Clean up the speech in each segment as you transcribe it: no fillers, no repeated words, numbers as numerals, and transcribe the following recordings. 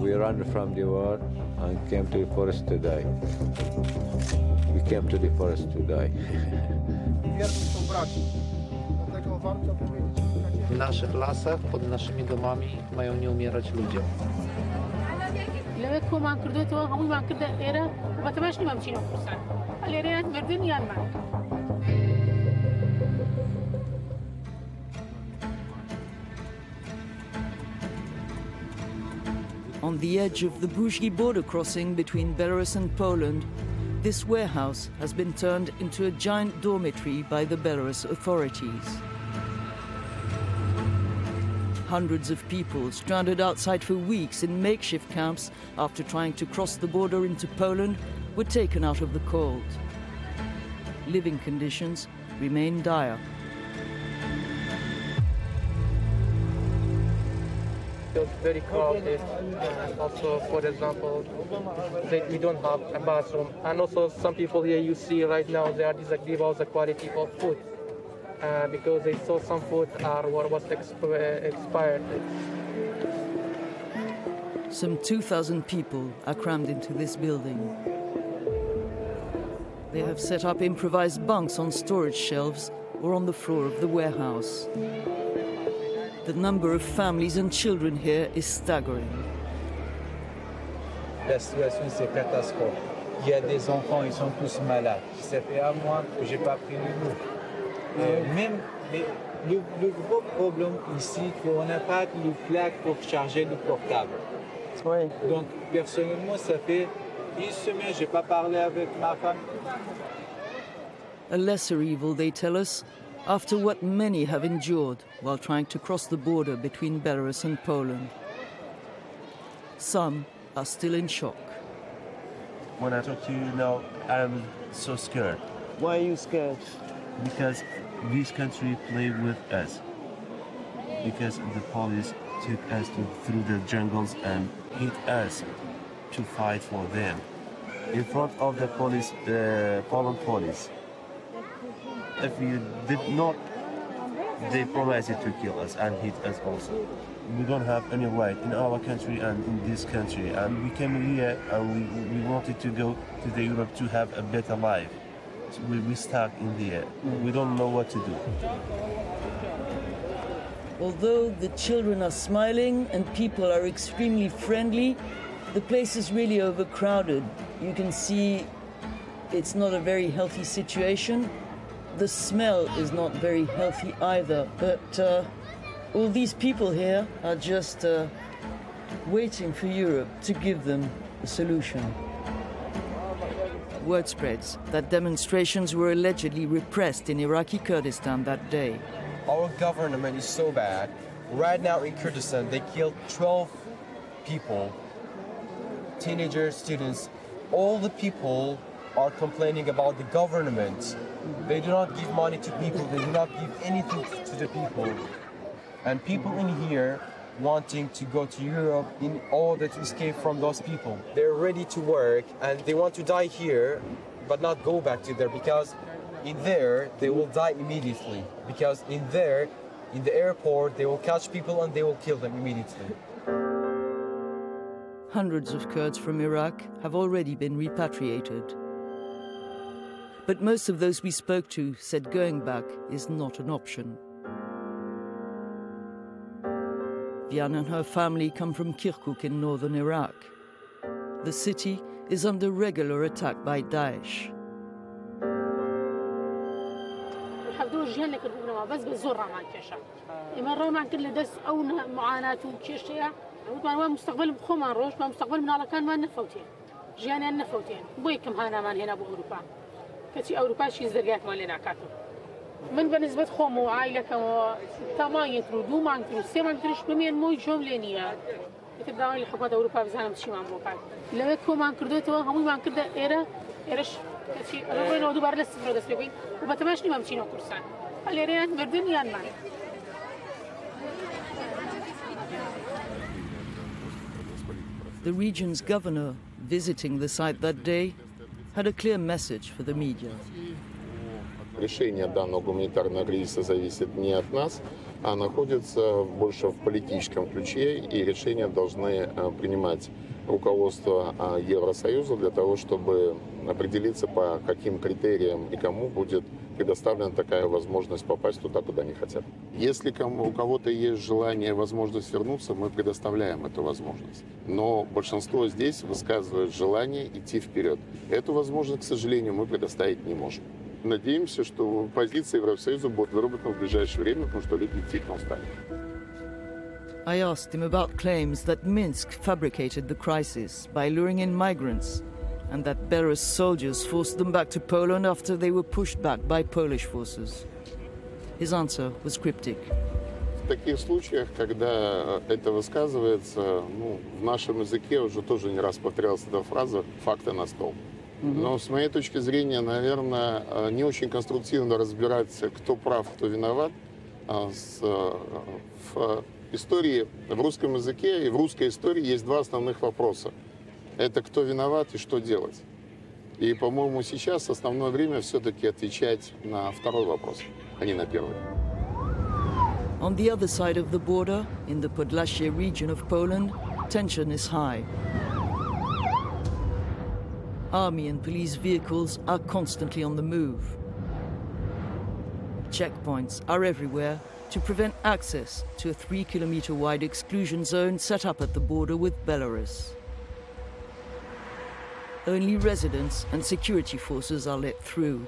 We ran from the war and came to the forest to die. We came to the forest to die. W naszych lasach, pod naszymi domami mają nie umierać ludzie. On the edge of the Buzgi border crossing between Belarus and Poland, this warehouse has been turned into a giant dormitory by the Belarus authorities. Hundreds of people stranded outside for weeks in makeshift camps after trying to cross the border into Poland were taken out of the cold. Living conditions remain dire. It's very crowded, and also, for example, we don't have a bathroom. And also some people here you see right now, they are disagreeing about the quality of food because they saw some food was expired. Some 2,000 people are crammed into this building. They have set up improvised bunks on storage shelves or on the floor of the warehouse. The number of families and children here is staggering. La situation, c'est catastrophe. Il y a des enfants, ils sont tous malades. Ça fait un mois que j'ai pas pris le loup. Même le gros problème ici, qu'on n'a pas de plaque pour charger le portable. Oui. Donc, personnellement, ça fait une semaine que je n'ai pas parlé avec ma femme. A lesser evil, they tell us, after what many have endured while trying to cross the border between Belarus and Poland. Some are still in shock. When I talk to you now, I'm so scared. Why are you scared? Because this country played with us. Because the police took us through the jungles and hit us to fight for them. In front of the police, the Poland police. If you did not, they promised to kill us and hit us also. We don't have any right in our country and in this country. And we came here and we wanted to go to the Europe to have a better life. So we stuck in here. We don't know what to do. Although the children are smiling and people are extremely friendly, the place is really overcrowded. You can see it's not a very healthy situation. The smell is not very healthy either, but all these people here are just waiting for Europe to give them a solution. Word spreads that demonstrations were allegedly repressed in Iraqi Kurdistan that day. Our government is so bad. Right now in Kurdistan, they killed 12 people, teenagers, students. All the people are complaining about the government. They do not give money to people, they do not give anything to the people. And people in here wanting to go to Europe in order to escape from those people. They're ready to work and they want to die here, but not go back to there because in there they will die immediately. Because in there, in the airport, they will catch people and they will kill them immediately. Hundreds of Kurds from Iraq have already been repatriated. But most of those we spoke to said going back is not an option. Vian and her family come from Kirkuk in northern Iraq. The city is under regular attack by Daesh. كتي أوروبا شي زرقات مالنا كاتو من بالنسبة خوم وعائلة وتما يترودو ما يترو سي ما يتروش بمين موي جوم لينيا يتبدأون الحكومة أوروبا بزانا متشي مع موقعات لما يكون ما كردوتو همي ما كرده إيرش كتي ربنا ودو بارلس فرودس بين وبتماشني ما مشينا كورسان اليرين مردن يان مان. The region's governor visiting the site that day had a clear message for the media. Решение данного гуманитарного кризиса зависит не от нас, а находится больше в политическом ключе, и решения должны принимать руководство Евросоюза для того, чтобы определиться, по каким критериям и кому будет предоставлена такая возможность попасть туда, куда они хотят. Если у кого-то есть желание, возможность вернуться, мы предоставляем эту возможность. Но большинство здесь высказывает желание идти вперед. Эту возможность, к сожалению, мы предоставить не можем. Надеемся, что позиции Евросоюза будут выработаны в ближайшее время, потому что люди действительно устали. I asked him about claims that Minsk fabricated the crisis by luring in migrants and that Belarus soldiers forced them back to Poland after they were pushed back by Polish forces. His answer was cryptic. В таких случаях, когда это высказывается, в нашем языке уже тоже не раз повторялась эта фраза «факты на стол». Но с моей точки зрения, наверное, не очень конструктивно разбирать, кто прав, кто виноват. В истории, в русском языке и в русской истории есть два основных вопроса. Это кто виноват и что делать. И, по-моему, сейчас основное время все-таки отвечать на второй вопрос, а не на первый. On the other side of the border, in the Podlasie region of Poland, tension is high. Army and police vehicles are constantly on the move. Checkpoints are everywhere to prevent access to a 3-kilometer-wide exclusion zone set up at the border with Belarus. Only residents and security forces are let through.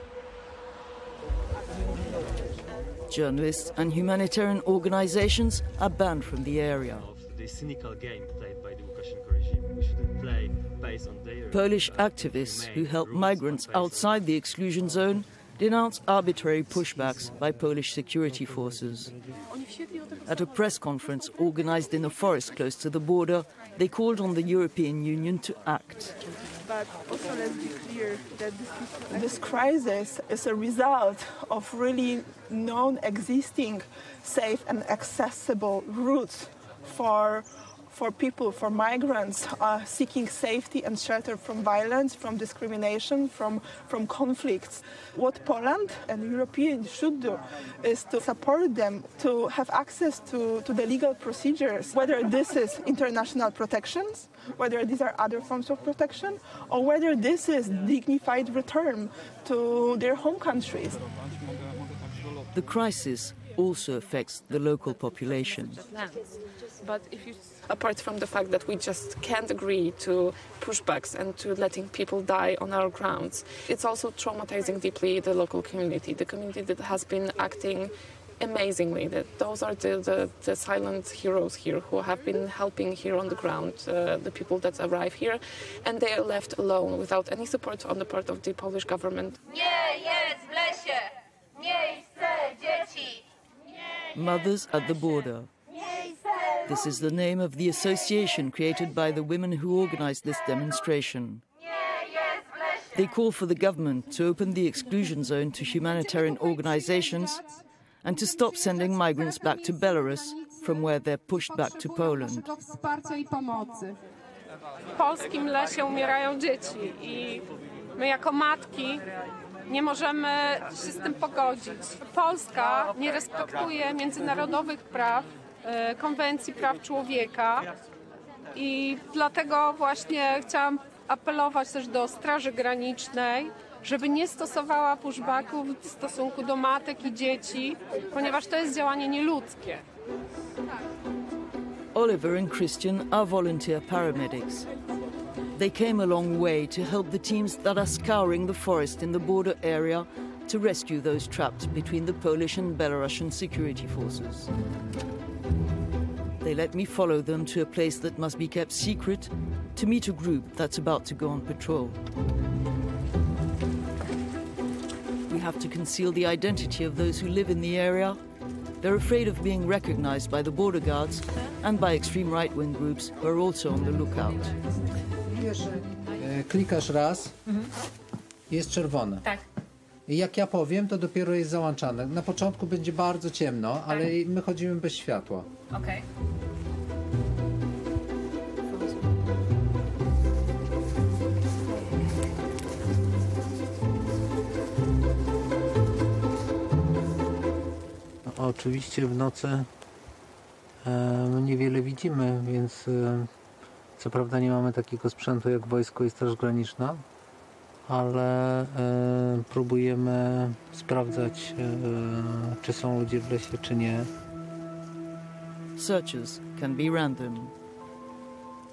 Journalists and humanitarian organizations are banned from the area. The cynical game played by the Lukashenko regime. We shouldn't play based on their... Polish activists who help migrants outside the exclusion zone denounce arbitrary pushbacks by Polish security forces. At a press conference organized in a forest close to the border, they called on the European Union to act. But also let's be clear that this crisis is a result of really non-existing safe and accessible routes for people, for migrants seeking safety and shelter from violence, from discrimination, from conflicts. What Poland and Europeans should do is to support them to have access to the legal procedures, whether this is international protections, whether these are other forms of protection, or whether this is dignified return to their home countries. The crisis also affects the local population. But apart from the fact that we just can't agree to pushbacks and to letting people die on our grounds, it's also traumatizing deeply the local community, the community that has been acting amazingly. That those are the silent heroes here who have been helping here on the ground, the people that arrive here, and they are left alone without any support on the part of the Polish government. Mothers at the border. This is the name of the association created by the women who organized this demonstration. They call for the government to open the exclusion zone to humanitarian organizations and to stop sending migrants back to Belarus, from where they're pushed back to Poland. W polskim lesie umierają dzieci i my jako matki nie możemy się z tym pogodzić. Polska nie respektuje międzynarodowych praw, konwencji praw człowieka i dlatego właśnie chciałam apelować też do Straży Granicznej, żeby nie stosowała pushbacków w stosunku do matek i dzieci, ponieważ to jest działanie nieludzkie. Oliver and Christian are volunteer paramedics. They came a long way to help the teams that are scouring the forest in the border area to rescue those trapped between the Polish and Belarusian security forces. They let me follow them to a place that must be kept secret to meet a group that's about to go on patrol. We have to conceal the identity of those who live in the area. They're afraid of being recognized by the border guards and by extreme right-wing groups who are also on the lookout. Klikasz raz, jest czerwone. Tak. I jak ja powiem, to dopiero jest załączane. Na początku będzie bardzo ciemno, ale my chodzimy bez światła. Okej. Oczywiście w nocy niewiele widzimy, więc co prawda nie mamy takiego sprzętu jak wojsko i Straż Graniczna, ale próbujemy sprawdzać, czy są ludzie w lesie, czy nie. Searches can be random.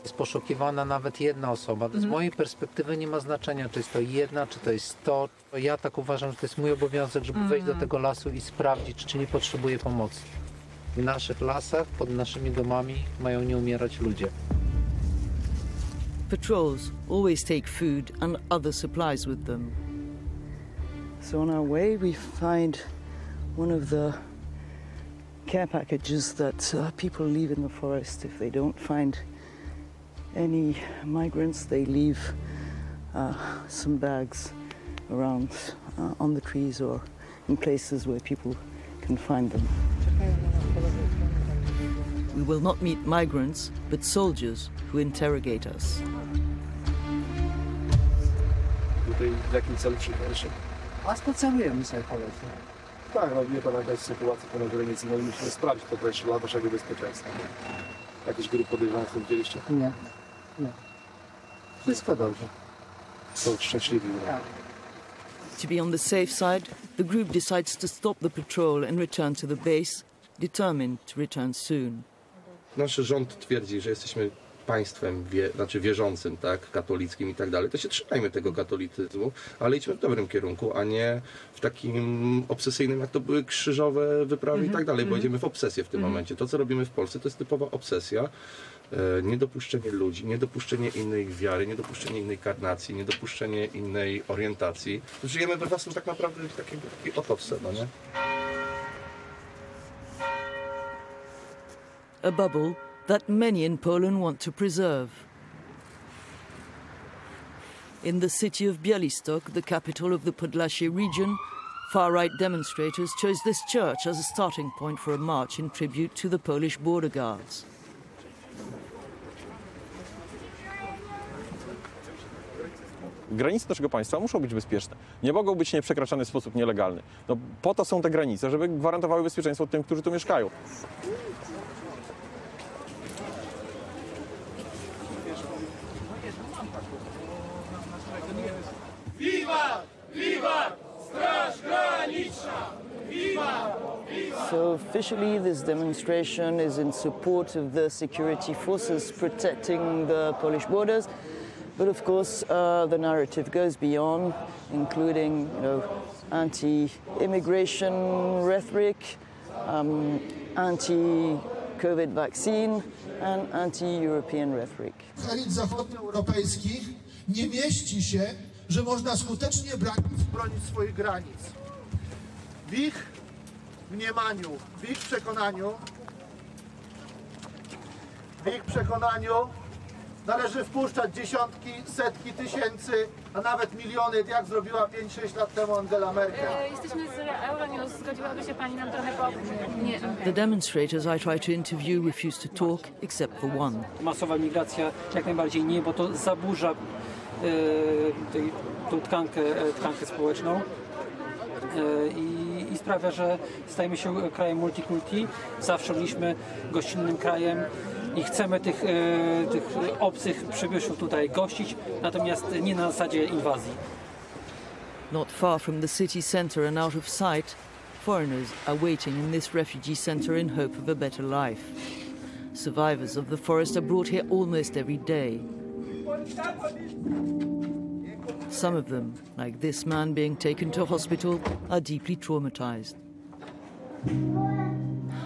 Jest poszukiwana nawet jedna osoba. Z mojej perspektywy nie ma znaczenia, czy jest to jedna, czy to jest 100. Ja tak uważam, że to jest mój obowiązek, żeby wejść do tego lasu i sprawdzić, czy nie potrzebuje pomocy. W naszych lasach, pod naszymi domami mają nie umierać ludzie. Patrols always take food and other supplies with them. So on our way we find one of the care packages that people leave in the forest. If they don't find any migrants, they leave some bags around on the trees or in places where people can find them. We will not meet migrants, but soldiers who interrogate us. Tutaj w jakim celu przyjechaliście? A spacerujemy sobie po lesie. Tak, no wie pan jakaś sytuacja na granicy, no i musimy sprawdzić to też dla waszego bezpieczeństwa. Jakieś grupy podejrzanych widzieliście? Nie, nie. Wszystko dobrze. Są szczęśliwi. Tak. To be on the safe side, the group decides to stop the patrol and return to the base, determined to return soon. Nasz rząd twierdzi, że jesteśmy państwem wierzącym, tak, katolickim i tak dalej, to się trzymajmy tego katolicyzmu, ale idźmy w dobrym kierunku, a nie w takim obsesyjnym, jak to były krzyżowe wyprawy i tak dalej, bo idziemy w obsesję w tym momencie. To, co robimy w Polsce, to jest typowa obsesja. Niedopuszczenie ludzi, niedopuszczenie innej wiary, niedopuszczenie innej karnacji, niedopuszczenie innej orientacji. Żyjemy we własnym tak naprawdę w takiej otowce, no nie? A bubble that many in Poland want to preserve. In the city of Białystok, the capital of the Podlasie region, far-right demonstrators chose this church as a starting point for a march in tribute to the Polish border guards. Granice naszego państwa muszą być bezpieczne. Nie mogą być nieprzekraczane w sposób nielegalny. No, po to są te granice, żeby gwarantowały bezpieczeństwo tym, którzy tu mieszkają. Viva! Viva! Straż Graniczna! Viva! Viva! So officially this demonstration is in support of the security forces protecting the Polish borders. But of course, the narrative goes beyond, including, anti-immigration rhetoric, anti-COVID vaccine, and anti-European rhetoric. W elit zachodnioeuropejskich nie mieści się, że można skutecznie bronić swoich granic. W ich mniemaniu, w ich przekonaniu należy wpuszczać dziesiątki, setki tysięcy, a nawet miliony, jak zrobiła 5-6 lat temu Angela Merkel. Jesteśmy z Euronews. Zgodziłaby się pani nam trochę nie. The demonstrators I try to interview refuse to talk, except for one. Masowa migracja jak najbardziej nie, bo to zaburza tą tkankę społeczną i sprawia, że stajemy się krajem multikulti. Zawsze byliśmy gościnnym krajem i chcemy tych obcych przybyszów tutaj gościć, natomiast nie na zasadzie inwazji. Not far from the city centre and out of sight, foreigners are waiting in this refugee centre in hope of a better life. Survivors of the forest are brought here almost every day. Some of them, like this man being taken to hospital, are deeply traumatized.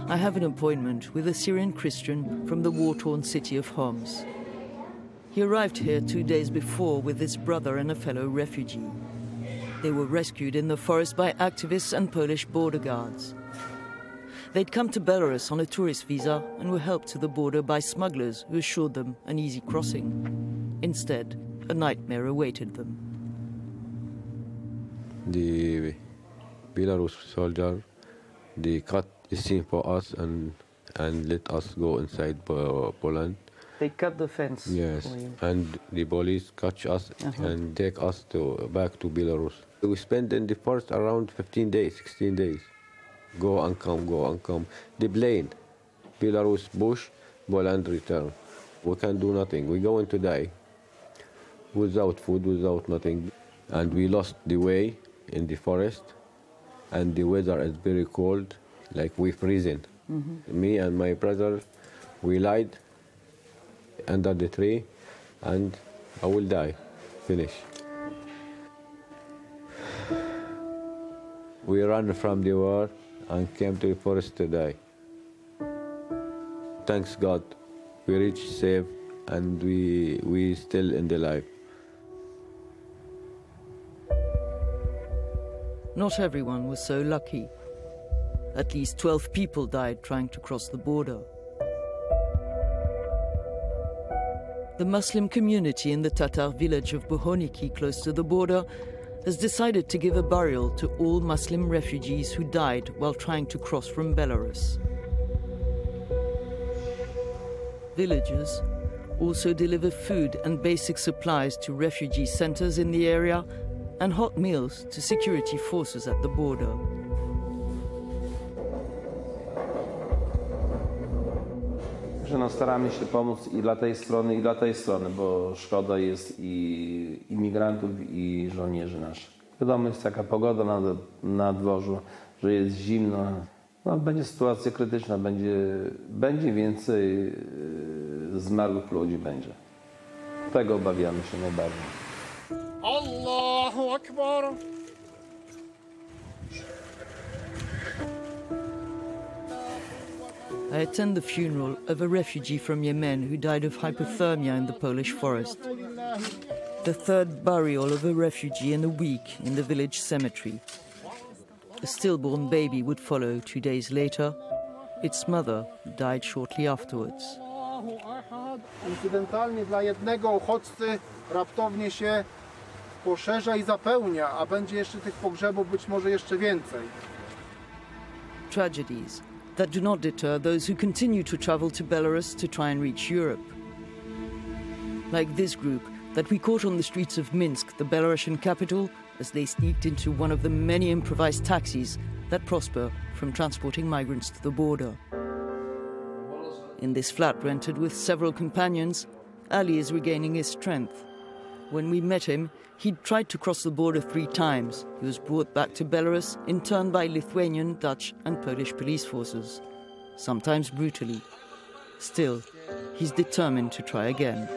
I have an appointment with a Syrian Christian from the war-torn city of Homs. He arrived here 2 days before with his brother and a fellow refugee. They were rescued in the forest by activists and Polish border guards. They'd come to Belarus on a tourist visa and were helped to the border by smugglers who assured them an easy crossing. Instead, a nightmare awaited them. The Belarus soldier, they cut the scene for us and let us go inside Poland. They cut the fence. Yes, for you. and the police catch us and take us back to Belarus. We spent in the forest around 15 days, 16 days. Go and come, go and come. The plane, Belarus push, Poland return. We can do nothing. We're going to die without food, without nothing. And we lost the way in the forest, and the weather is very cold, like we're freezing. Me and my brother, we lied under the tree, and I will die. Finish. We ran from the war and came to the forest to die. Thanks God, we reached safe, and we still in the life. Not everyone was so lucky. At least 12 people died trying to cross the border. The Muslim community in the Tatar village of Bohoniki, close to the border, has decided to give a burial to all Muslim refugees who died while trying to cross from Belarus. Villagers also deliver food and basic supplies to refugee centers in the area and hot meals to security forces at the border. Staramy się pomóc i dla tej strony, bo szkoda jest i imigrantów, i żołnierzy naszych. Wiadomo jest taka pogoda na dworzu, że jest zimno. No, będzie sytuacja krytyczna, będzie więcej zmarłych ludzi będzie. Tego obawiamy się najbardziej. Allahu Akbar! I attend the funeral of a refugee from Yemen who died of hypothermia in the Polish forest. The third burial of a refugee in a week in the village cemetery. A stillborn baby would follow 2 days later. Its mother died shortly afterwards. Incydentalnie dla jednego uchodźcy raptownie się poszerza i zapełnia, a będzie jeszcze tych pogrzebów być może jeszcze więcej. Tragedies that do not deter those who continue to travel to Belarus to try and reach Europe. Like this group that we caught on the streets of Minsk, the Belarusian capital, as they sneaked into one of the many improvised taxis that prosper from transporting migrants to the border. In this flat rented with several companions, Ali is regaining his strength. When we met him, he'd tried to cross the border 3 times. He was brought back to Belarus, in turn by Lithuanian, Dutch and Polish police forces, sometimes brutally. Still, he's determined to try again.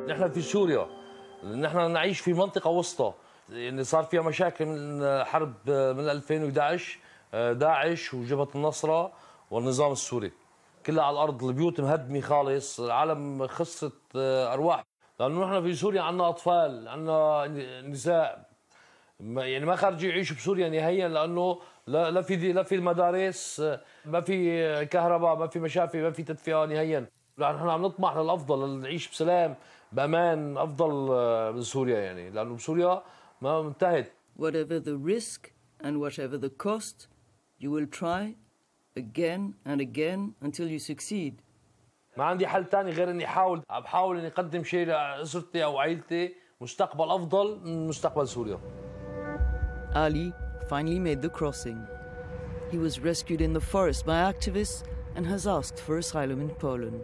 نحن في سوريا، نحن نعيش في منطقة وسطى، يعني صار فيها مشاكل من حرب من 2011 داعش وجبهة النصرة والنظام السوري. كلها على الأرض، البيوت مهدمة خالص، العالم خسرت أرواح، لأنه نحن في سوريا عندنا أطفال، عندنا نساء، يعني ما خارجين يعيشوا بسوريا نهائيا، لأنه لا في المدارس، ما في كهرباء، ما في مشافي، ما في تدفئة نهائيا. نحن عم نطمح للأفضل، نعيش بسلام بأمان أفضل من سوريا، يعني لأنه بسوريا ما انتهت. Whatever the risk and whatever the cost, you will try again and again until you succeed. ما عندي حل تاني غير اني بحاول اني اقدم شيء لاسرتي او عائلتي، مستقبل افضل من مستقبل سوريا. Ali finally made the crossing. He was rescued in the forest by activists and has asked for asylum in Poland.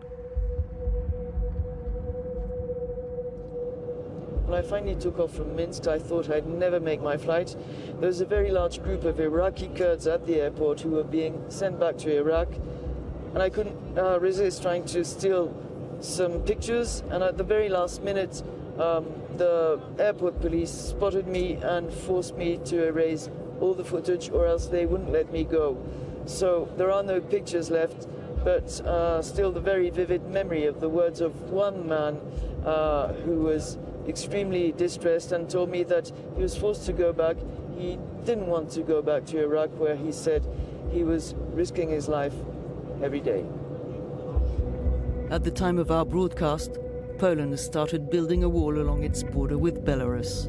When I finally took off from Minsk, I thought I'd never make my flight. There was a very large group of Iraqi Kurds at the airport who were being sent back to Iraq. And I couldn't resist trying to steal some pictures. And at the very last minute, the airport police spotted me and forced me to erase all the footage, or else they wouldn't let me go. So there are no pictures left, but still the very vivid memory of the words of one man who was extremely distressed and told me that he was forced to go back. He didn't want to go back to Iraq, where he said he was risking his life every day. At the time of our broadcast, Poland has started building a wall along its border with Belarus.